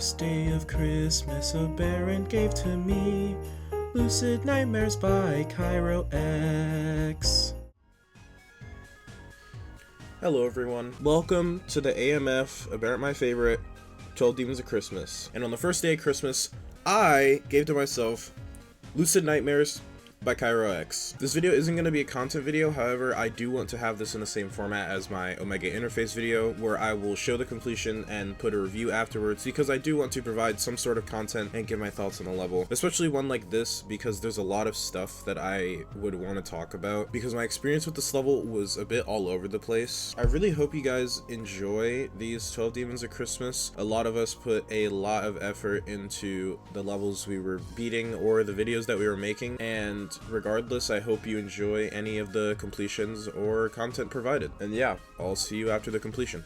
first day of Christmas a parent gave to me Lucid Nightmares by CairoX. Hello everyone, welcome to the AMF, About My Favorite, 12 Demons of Christmas. And on the first day of Christmas, I gave to myself Lucid Nightmares by CairoX. This video isn't going to be a content video, however, I do want to have this in the same format as my Omega interface video, where I will show the completion and put a review afterwards, because I do want to provide some sort of content and give my thoughts on the level, especially one like this, because there's a lot of stuff that I would want to talk about, because my experience with this level was a bit all over the place. I really hope you guys enjoy these 12 Demons of Christmas. A lot of us put a lot of effort into the levels we were beating or the videos that we were making, and regardless, I hope you enjoy any of the completions or content provided. And yeah, I'll see you after the completion.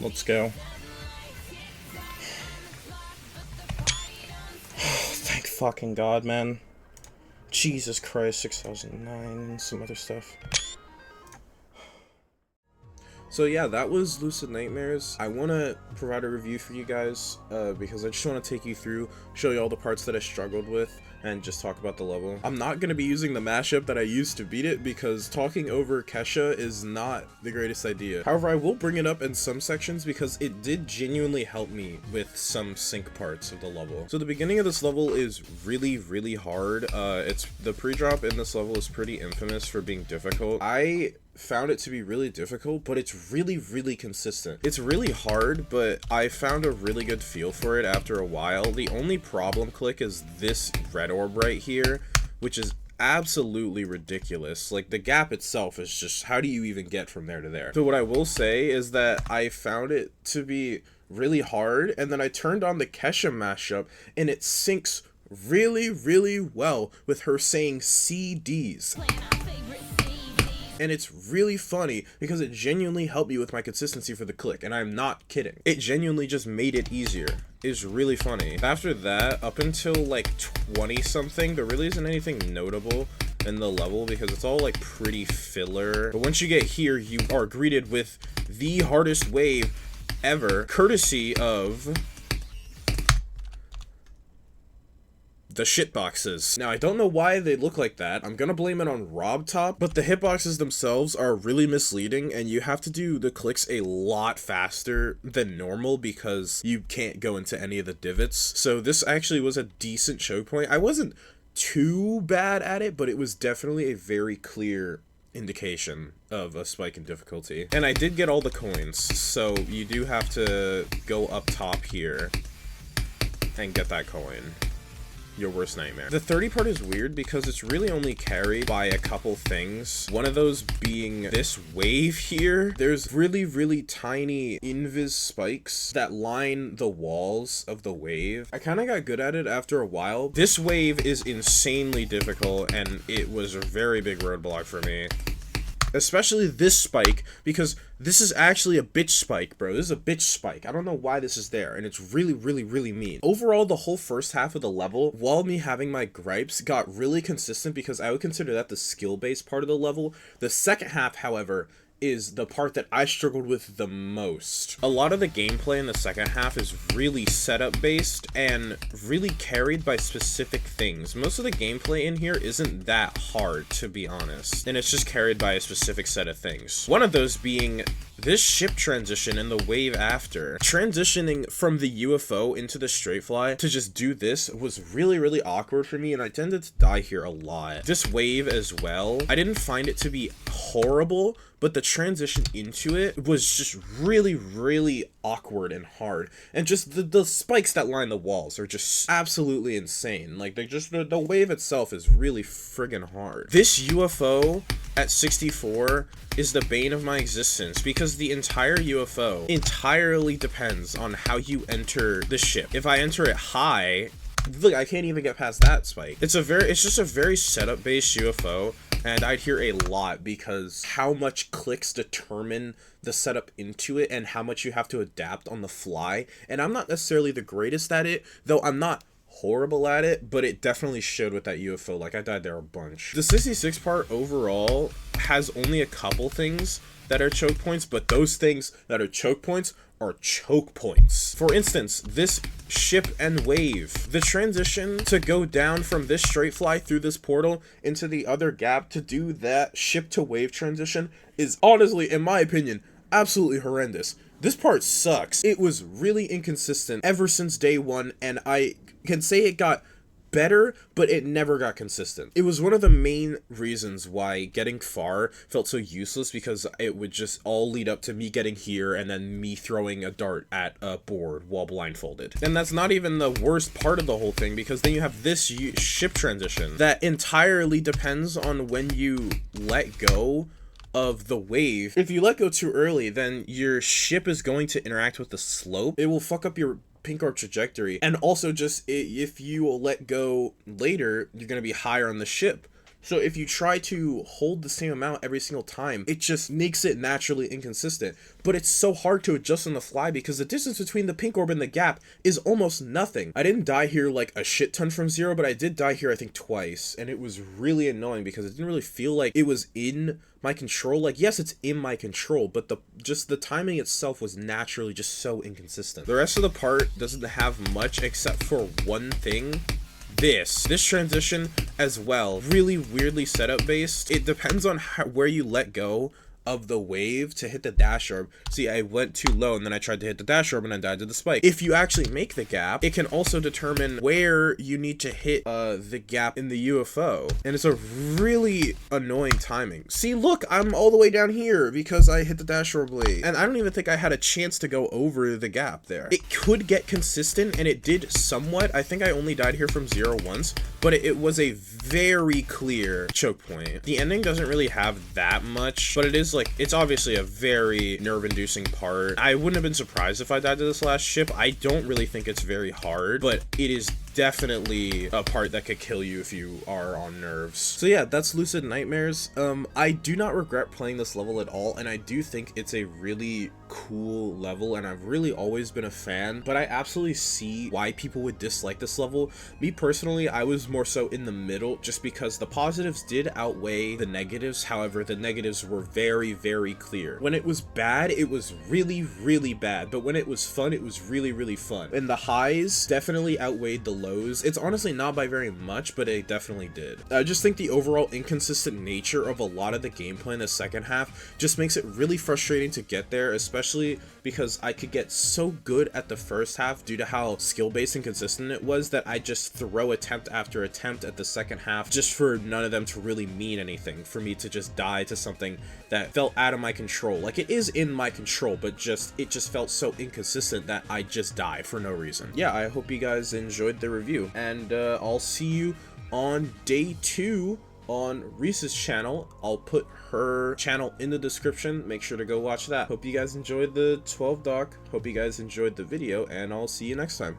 Let's go. Thank fucking God, man. Jesus Christ, 6009 and some other stuff. So yeah, that was Lucid Nightmares. I want to provide a review for you guys because I just want to take you through, show you all the parts that I struggled with, and just talk about the level. I'm not going to be using the mashup that I used to beat it, because talking over Kesha is not the greatest idea. However, I will bring it up in some sections because it did genuinely help me with some sync parts of the level. So the beginning of this level is really hard. The pre-drop in this level is pretty infamous for being difficult. I found it to be really difficult, but it's really consistent. It's really hard, but I found a really good feel for it after a while. The only problem click is this red orb right here, which is absolutely ridiculous. Like, the gap itself is just, how do you even get from there to there? So what I will say is that I found it to be really hard, and then I turned on the Kesha mashup and it syncs really well with her saying CDs. And it's really funny because it genuinely helped me with my consistency for the click, and I'm not kidding. It genuinely just made it easier. It's really funny. After that, up until like 20 something, there really isn't anything notable in the level because it's all like pretty filler. But once you get here, you are greeted with the hardest wave ever, courtesy of the shitboxes. Now, I don't know why they look like that. I'm gonna blame it on RobTop, but the hitboxes themselves are really misleading, and you have to do the clicks a lot faster than normal because you can't go into any of the divots. So this actually was a decent choke point. I wasn't too bad at it, but it was definitely a very clear indication of a spike in difficulty. And I did get all the coins, so you do have to go up top here and get that coin. your worst nightmare. The 30 part is weird because it's really only carried by a couple things. One of those being this wave here. There's really tiny invis spikes that line the walls of the wave. I kind of got good at it after a while. This wave is insanely difficult, and it was a very big roadblock for me. Especially this spike, because this is actually a bitch spike, bro. This is a bitch spike. I don't know why this is there, and it's really mean. Overall, the whole first half of the level, while me having my gripes, got really consistent because I would consider that the skill-based part of the level. The second half, however, is the part that I struggled with the most. A lot of the gameplay in the second half is really setup based and really carried by specific things. Most of the gameplay in here isn't that hard, to be honest, and it's just carried by a specific set of things. One of those being this ship transition and the wave after. Transitioning from the UFO into the straight fly to just do this was really awkward for me, and I tended to die here a lot. This wave as well, I didn't find it to be horrible, but the transition into it was just really awkward and hard. And just the spikes that line the walls are just absolutely insane. Like, the wave itself is really friggin' hard. This UFO at 64 is the bane of my existence because the entire UFO entirely depends on how you enter the ship. If I enter it high, look, I can't even get past that spike. It's just a very setup based UFO, and I'd hear a lot because how much clicks determine the setup into it and how much you have to adapt on the fly. And I'm not necessarily the greatest at it, though I'm not horrible at it, but it definitely showed with that UFO. Like, I died there a bunch. The 66 part overall has only a couple things that are choke points, but those things that are choke points are choke points. For instance, this ship and wave. The transition to go down from this straight fly through this portal into the other gap to do that ship to wave transition is honestly, in my opinion, absolutely horrendous. This part sucks. It was really inconsistent ever since day one, and I can say it got better, but it never got consistent. It was one of the main reasons why getting far felt so useless, because it would just all lead up to me getting here and then me throwing a dart at a board while blindfolded. And that's not even the worst part of the whole thing, because then you have this ship transition that entirely depends on when you let go of the wave. If you let go too early, then your ship is going to interact with the slope. It will fuck up your pink arc trajectory, and also just if you will let go later, you're going to be higher on the ship. So if you try to hold the same amount every single time, it just makes it naturally inconsistent. But it's so hard to adjust on the fly because the distance between the pink orb and the gap is almost nothing. I didn't die here like a shit ton from zero, but I did die here I think twice, and it was really annoying because it didn't really feel like it was in my control. Like, yes, it's in my control, but the timing itself was naturally just so inconsistent. The rest of the part doesn't have much except for one thing. This transition as well, really weirdly setup based. It depends on where you let go of the wave to hit the dash orb. See, I went too low and then I tried to hit the dash orb and I died to the spike. If you actually make the gap, it can also determine where you need to hit the gap in the UFO. And it's a really annoying timing. See, look, I'm all the way down here because I hit the dash orb late. And I don't even think I had a chance to go over the gap there. It could get consistent, and it did somewhat. I think I only died here from zero once, but it was a very clear choke point. The ending doesn't really have that much, but it is like, it's obviously a very nerve-inducing part. I wouldn't have been surprised if I died to this last ship. I don't really think it's very hard, but it is definitely a part that could kill you if you are on nerves. So yeah, that's Lucid Nightmares. I do not regret playing this level at all, and I do think it's a really cool level, and I've really always been a fan, but I absolutely see why people would dislike this level. Me personally, I was more so in the middle, just because the positives did outweigh the negatives. However, the negatives were very clear. When it was bad, it was really bad, but when it was fun, it was really fun. And the highs definitely outweighed the lows. It's honestly not by very much, but it definitely did. I just think the overall inconsistent nature of a lot of the gameplay in the second half just makes it really frustrating to get there, especially because I could get so good at the first half due to how skill-based and consistent it was that I just throw attempt after attempt at the second half just for none of them to really mean anything, for me to just die to something that felt out of my control. Like, it is in my control, but it just felt so inconsistent that I just die for no reason. Yeah, I hope you guys enjoyed the review, and I'll see you on day 2 on Reese's channel. I'll put her channel in the description. Make sure to go watch that. Hope you guys enjoyed the 12 doc. Hope you guys enjoyed the video, and I'll see you next time.